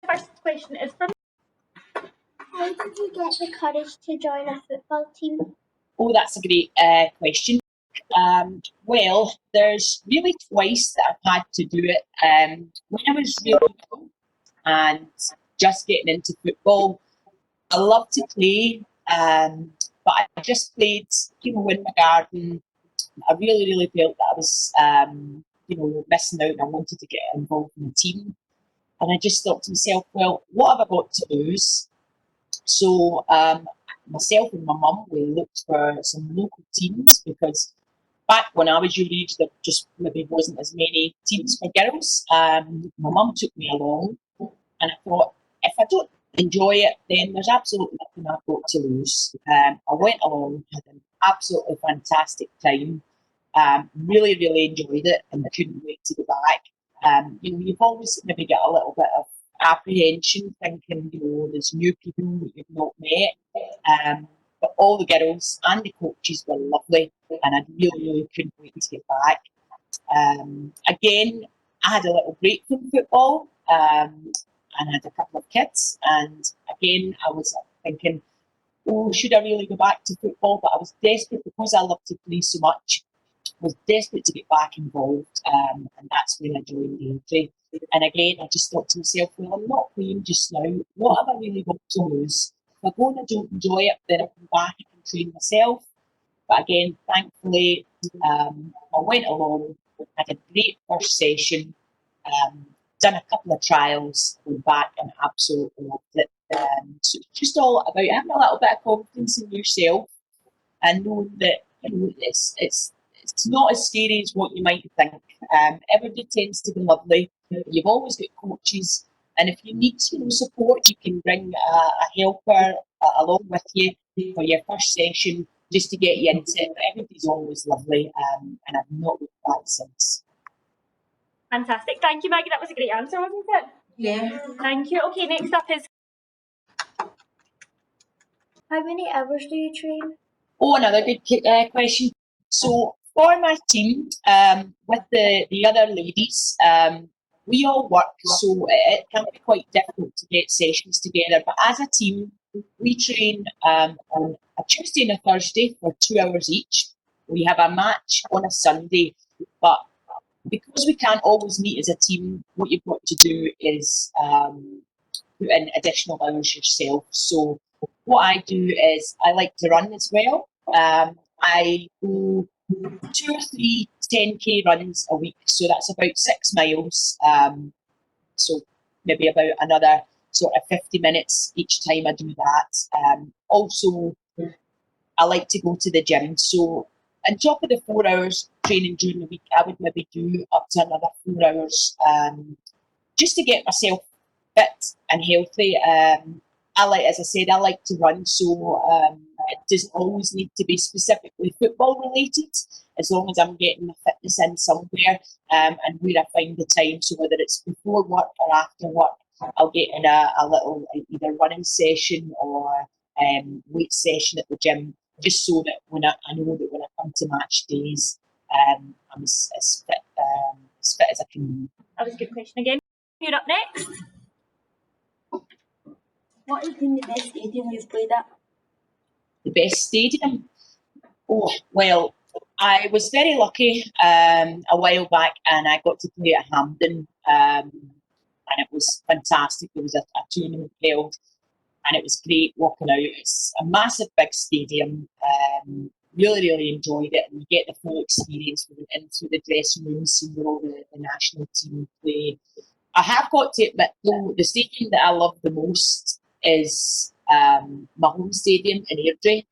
First question is from... How did you get the courage to join a football team? Oh, that's a great question. Well, there's really twice that I've had to do it. When I was really young and just getting into football, I love to play, but I just played, in my garden. I really felt that I was, missing out and I wanted to get involved in the team. And I just thought to myself, well, what have I got to lose? So myself and my mum, we looked for some local teams because back when I was your age, there just maybe wasn't as many teams for girls. My mum took me along and I thought, if I don't enjoy it, then there's absolutely nothing I've got to lose. I went along, had an absolutely fantastic time, really enjoyed it and I couldn't wait to go back. You've always maybe got a little bit of apprehension, thinking, there's new people that you've not met. But all the girls and the coaches were lovely, and I really couldn't wait to get back. Again, I had a little break from football, and I had a couple of kids, and again, I was thinking, oh, should I really go back to football? But I was desperate because I love to play so much. I was desperate to get back involved, and that's when I joined the entry. And again, I just thought to myself, well, I'm not playing just now. What have I really got to lose? If I go and I don't enjoy it, then I come back and can train myself. But again, thankfully, I went along, had a great first session, done a couple of trials, went back and absolutely loved it. So it's just all about having a little bit of confidence in yourself and knowing that it's not as scary as what you might think. Everybody tends to be lovely. You've always got coaches, and if you need support, you can bring a helper along with you for your first session just to get you into it. But everybody's always lovely, and I've not looked back since. Fantastic. Thank you, Maggie. That was a great answer, wasn't it? Yeah. Thank you. Okay, next up is... How many hours do you train? Oh, another good question. So for my team, with the other ladies, we all work, so it can be quite difficult to get sessions together. But as a team, we train on a Tuesday and a Thursday for 2 hours each. We have a match on a Sunday, but because we can't always meet as a team, what you've got to do is put in additional hours yourself. So what I do is I like to run as well. I go 2 or 3 10k runs a week, so that's about 6 miles. So maybe about another sort of 50 minutes each time I do that. Also, I like to go to the gym. So on top of the 4 hours training during the week, I would maybe do up to another 4 hours just to get myself fit and healthy. As I said, I like to run, so it doesn't always need to be specifically football related, as long as I'm getting my fitness in somewhere and where I find the time. So whether it's before work or after work, I'll get in a little either running session or weight session at the gym, just so that when I know that when I come to match days, I'm as fit as I can be. That was a good question again. You're up next. What has been the best stadium you've played at? The best stadium? Oh, well, I was very lucky a while back and I got to play at Hampden and it was fantastic. There was a tournament held and it was great walking out. It's a massive big stadium. Really enjoyed it, and you get the full experience into the dressing room, seeing where all the national team play. I have got to admit though, the stadium that I love the most is my home stadium in Airdrie.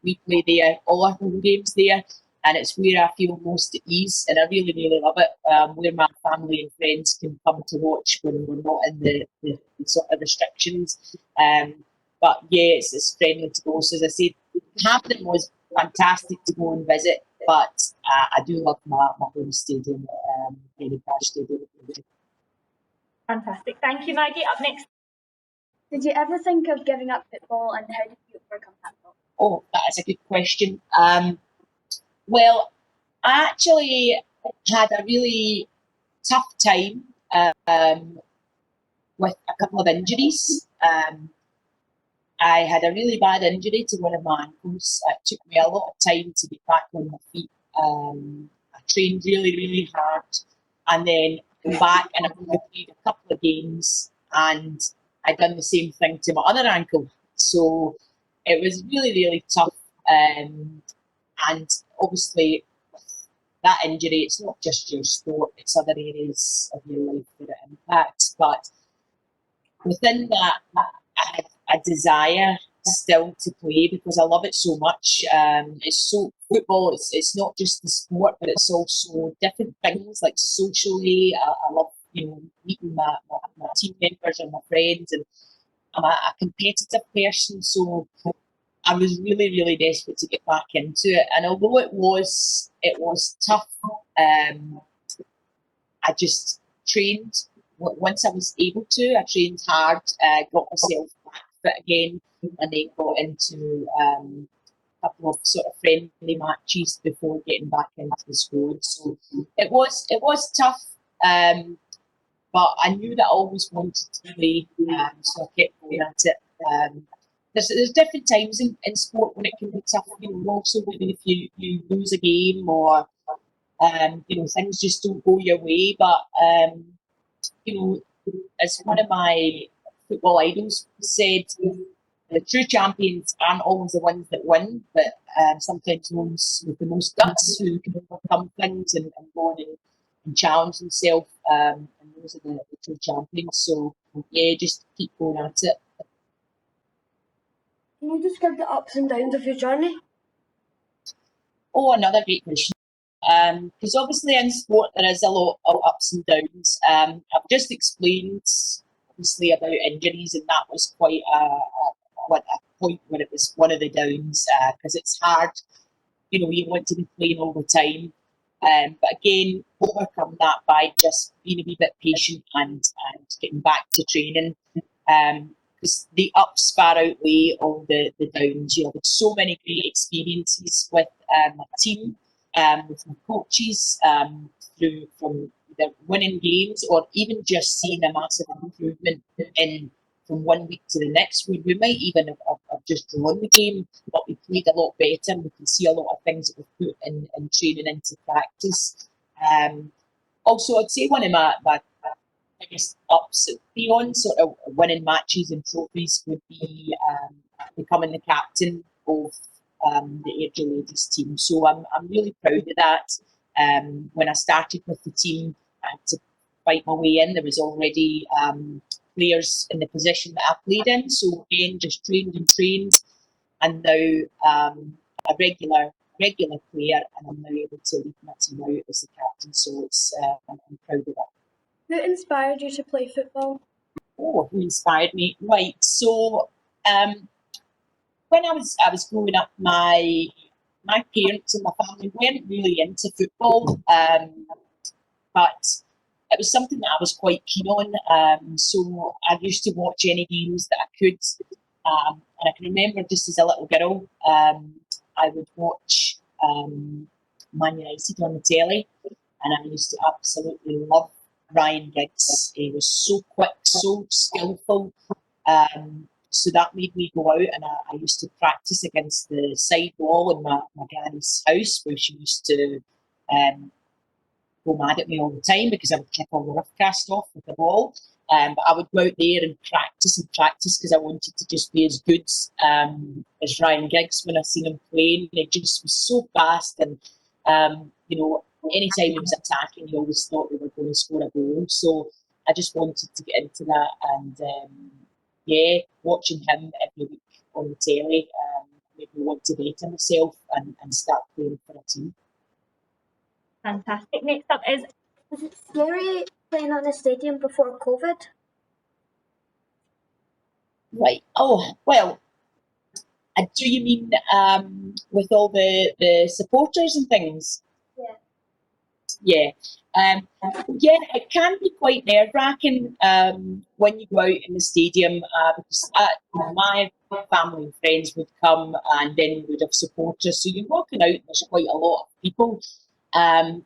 We play there, all our home games there, and it's where I feel most at ease, and I really love it. Where my family and friends can come to watch when we're not in the sort of restrictions. But yeah, it's friendly to go. So as I said, Hampden was fantastic to go and visit, but I do love my home stadium, Glenboig Stadium. Fantastic. Thank you, Maggie. Up next. Did you ever think of giving up football, and how did you overcome that thought? Oh, that is a good question. Well, I actually had a really tough time with a couple of injuries. I had a really bad injury to one of my ankles. It took me a lot of time to get back on my feet. I trained really, really hard, and then come back and I only played a couple of games, and I'd done the same thing to my other ankle. So it was really, really tough. And obviously, with that injury, it's not just your sport, it's other areas of your life that it impacts. But within that, I had a desire still to play because I love it so much. Football, it's not just the sport, but it's also different things like socially. I love, meeting my team members and my friends, and I'm a competitive person, so I was really, really desperate to get back into it. And although it was tough, I just trained. Once I was able to, I trained hard, got myself back fit again, and then got into a couple of sort of friendly matches before getting back into the squad. So it was tough, but I knew that I always wanted to play, so I kept going at it. There's different times in sport when it can be tough. Also if you lose a game or things just don't go your way. But as one of my football idols said, the true champions aren't always the ones that win, but sometimes those with the most guts who can overcome things and go on and challenge themselves. And those are the true champions. So yeah, just keep going at it. Can you describe the ups and downs of your journey? Oh, another great question. Because obviously in sport there is a lot of ups and downs. I've just explained obviously about injuries, and that was quite a point where it was one of the downs, because it's hard. You want to be playing all the time, but again, overcome that by just being a wee bit patient and getting back to training. Because the ups far outweigh all the downs. I've had so many great experiences with my team, with my coaches, from either winning games or even just seeing a massive improvement from 1 week to the next. We might even have just won the game, but we played a lot better, and we can see a lot of things that we've put in training into practice. Also, I'd say one of my biggest ups beyond sort of winning matches and trophies would be becoming the captain of the Airdrie ladies team. So I'm really proud of that. When I started with the team, I had to fight my way in. There was already players in the position that I played in. So again, just trained, and now a regular player, and I'm now able to lead my team out as the captain. So it's I'm proud of that. Who inspired you to play football? Oh, who inspired me? Right. So when I was growing up, my parents and my family weren't really into football, but it was something that I was quite keen on. So I used to watch any games that I could, and I can remember just as a little girl, I would watch Man United on the telly, and I used to absolutely love Ryan Giggs. He was so quick, so skillful. So that made me go out, and I used to practice against the side wall in my granny's house, where she used to go mad at me all the time because I would kick all the rough cast off with the ball. But I would go out there and practice because I wanted to just be as good as Ryan Giggs when I seen him playing. He just was so fast, and anytime he was attacking, you always thought they were going to score a goal. So I just wanted to get into that, and watching him every week on the telly made me want to better myself and start playing for a team. Fantastic. Next up is it scary playing on a stadium before COVID? Right. Oh, well, do you mean with all the supporters and things? Yeah. Yeah. It can be quite nerve-wracking when you go out in the stadium, because my family and friends would come, and then we would have supporters. So you're walking out, and there's quite a lot of people.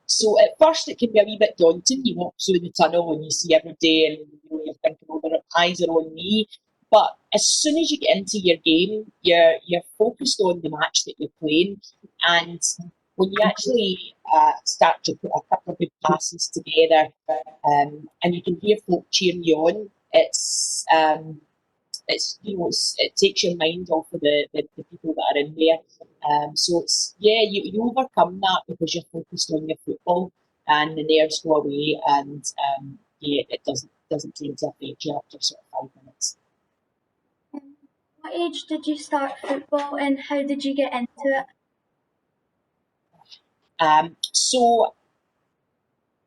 So at first it can be a wee bit daunting. You walk through the tunnel and you see every day and you're thinking, oh, their eyes are on me. But as soon as you get into your game, you're focused on the match that you're playing. And when you actually start to put a couple of good passes together, and you can hear folk cheering you on, it takes your mind off of the people that are in there. So it's you overcome that because you're focused on your football, and the nerves go away, and it doesn't seem to affect you after sort of 5 minutes. What age did you start football and how did you get into it? So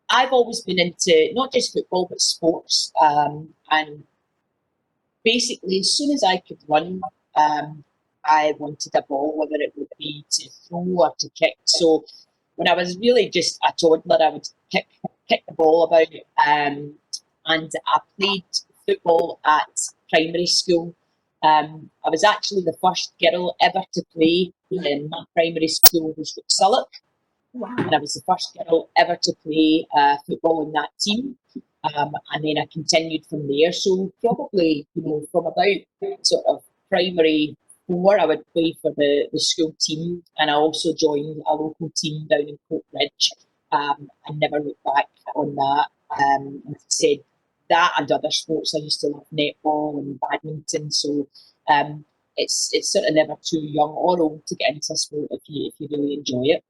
I've always been into not just football but sports, and basically as soon as I could run, I wanted a ball, whether it would be to throw or to kick. So when I was really just a toddler, I would kick the ball about, and I played football at primary school. I was actually the first girl ever to play in my primary school, was Sillock. Wow. And I was the first girl ever to play football in that team. And then I continued from there. So probably, from about sort of primary 4, I would play for the school team. And I also joined a local team down in Coatbridge. I never looked back on that. As I said, that and other sports. I used to love netball and badminton. So it's sort of never too young or old to get into a sport if you really enjoy it.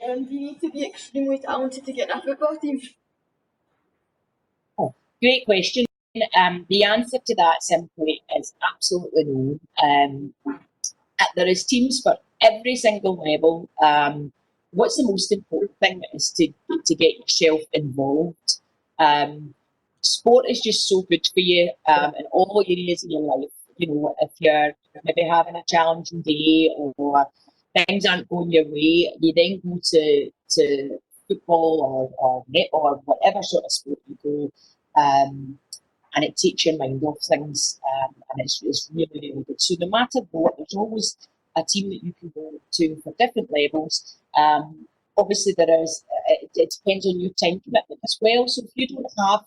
Do you need to be extremely talented to get in a football team? Oh, great question. The answer to that simply is absolutely no. There is teams for every single level. What's the most important thing is to get yourself involved. Sport is just so good for you in all areas of your life. If you're maybe having a challenging day or things aren't going your way, you then go to football or netball or whatever sort of sport you go, and it takes your mind off things, and it's really, really good. So no matter what, there's always a team that you can go to for different levels. Obviously, it depends on your time commitment as well. So if you don't have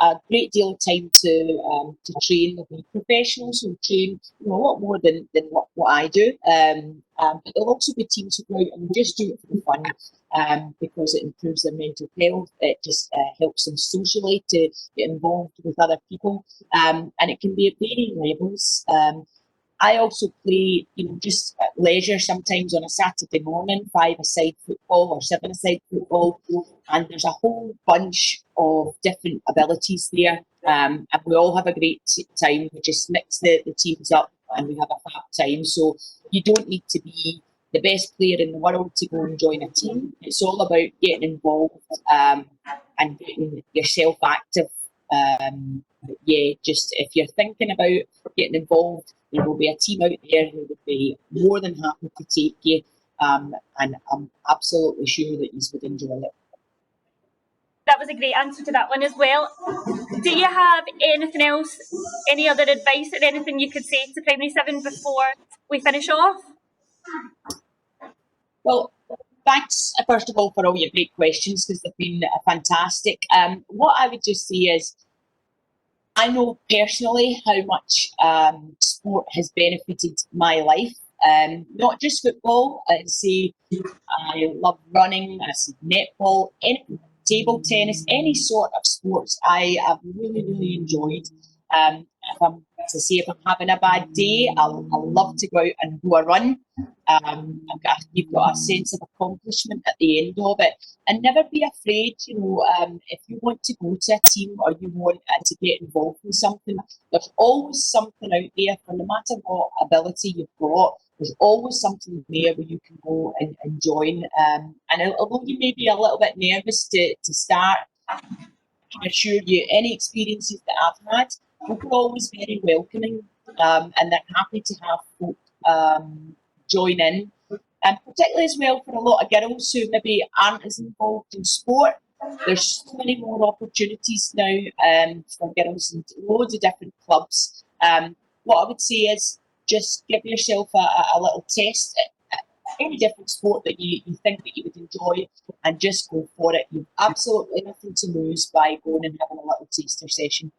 a great deal of time to train, there'll be professionals who train a lot more than what I do. But there'll also be teams who go out and just do it for the fun, because it improves their mental health. It just helps them socially to get involved with other people, and it can be at varying levels. I also play, just at leisure sometimes on a Saturday morning, 5-a-side football or 7-a-side football, and there's a whole bunch of different abilities there, and we all have a great time. We just mix the teams up and we have a fab time. So you don't need to be the best player in the world to go and join a team. It's all about getting involved and getting yourself active. Just if you're thinking about getting involved, there will be a team out there who would be more than happy to take you, and I'm absolutely sure that you would enjoy it. That was a great answer to that one as well. Do you have anything else, any other advice or anything you could say to Primary 7 before we finish off? Well, thanks first of all for all your great questions, because they've been fantastic. What I would just say is, I know personally how much sport has benefited my life. Not just football. I say I love running, I see netball, table tennis, any sort of sports I have really, really enjoyed. If I'm having a bad day, I'll love to go out and go a run. You've got a sense of accomplishment at the end of it, and never be afraid. If you want to go to a team or you want to get involved in something, there's always something out there. For no matter what ability you've got, there's always something there where you can go and join. And although you may be a little bit nervous to start, I can assure you, any experiences that I've had, people are always very welcoming, and they're happy to have folk join in. And particularly as well for a lot of girls who maybe aren't as involved in sport, there's so many more opportunities now for girls in loads of different clubs. What I would say is just give yourself a little test any different sport that you think that you would enjoy, and just go for it. You've absolutely nothing to lose by going and having a little taster session.